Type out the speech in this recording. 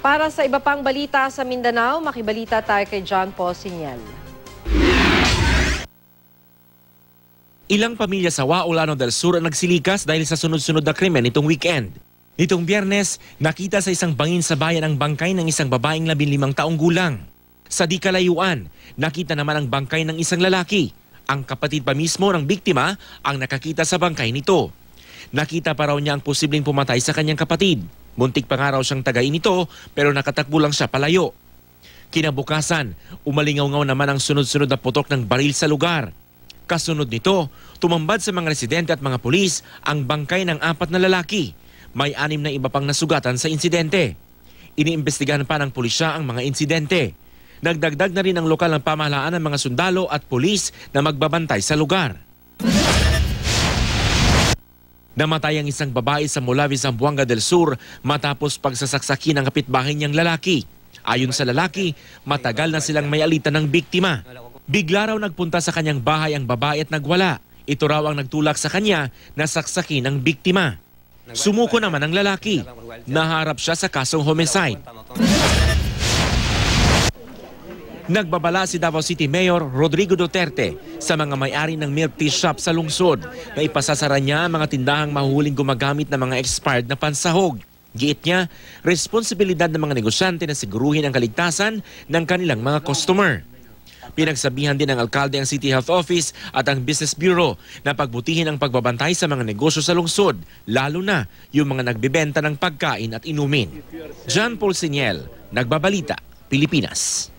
Para sa iba pang balita sa Mindanao, makibalita tayo kay John Paul Siniel. Ilang pamilya sa Waolano del Sur ang nagsilikas dahil sa sunod-sunod na krimen nitong weekend. Nitong Biyernes, nakita sa isang bangin sa bayan ang bangkay ng isang babaeng 15 taong gulang. Sa di kalayuan, nakita naman ang bangkay ng isang lalaki. Ang kapatid pa mismo ng biktima ang nakakita sa bangkay nito. Nakita pa raw niya ang posibleng pumatay sa kanyang kapatid. Muntik pa nga raw siyang tagayin nito pero nakatakbo lang siya palayo. Kinabukasan, umalingaw-ngaw naman ang sunod-sunod na putok ng baril sa lugar. Kasunod nito, tumambad sa mga residente at mga pulis ang bangkay ng 4 na lalaki. May 6 na iba pang nasugatan sa insidente. Iniimbestigahan pa ng pulisya ang mga insidente. Nagdagdag na rin ang lokal ng pamahalaan ng mga sundalo at pulis na magbabantay sa lugar. Namatay ang isang babae sa Mulawi, Zamboanga del Sur matapos pagsasaksakin ng kapitbahay niyang lalaki. Ayon sa lalaki, matagal na silang may alitan ng biktima. Bigla raw nagpunta sa kanyang bahay ang babae at nagwala. Ito raw ang nagtulak sa kanya na saksakin ng biktima. Sumuko naman ang lalaki. Naharap siya sa kasong homicide. Nagbabala si Davao City Mayor Rodrigo Duterte sa mga may-ari ng milk tea shop sa lungsod na ipasasara niya ang mga tindahang mahuhuling gumagamit ng mga expired na pansahog. Giit niya, responsibilidad ng mga negosyante na siguruhin ang kaligtasan ng kanilang mga customer. Pinagsabihan din ng alkalde ang City Health Office at ang Business Bureau na pagbutihin ang pagbabantay sa mga negosyo sa lungsod, lalo na yung mga nagbebenta ng pagkain at inumin. John Paul Siniel, Nagbabalita, Pilipinas.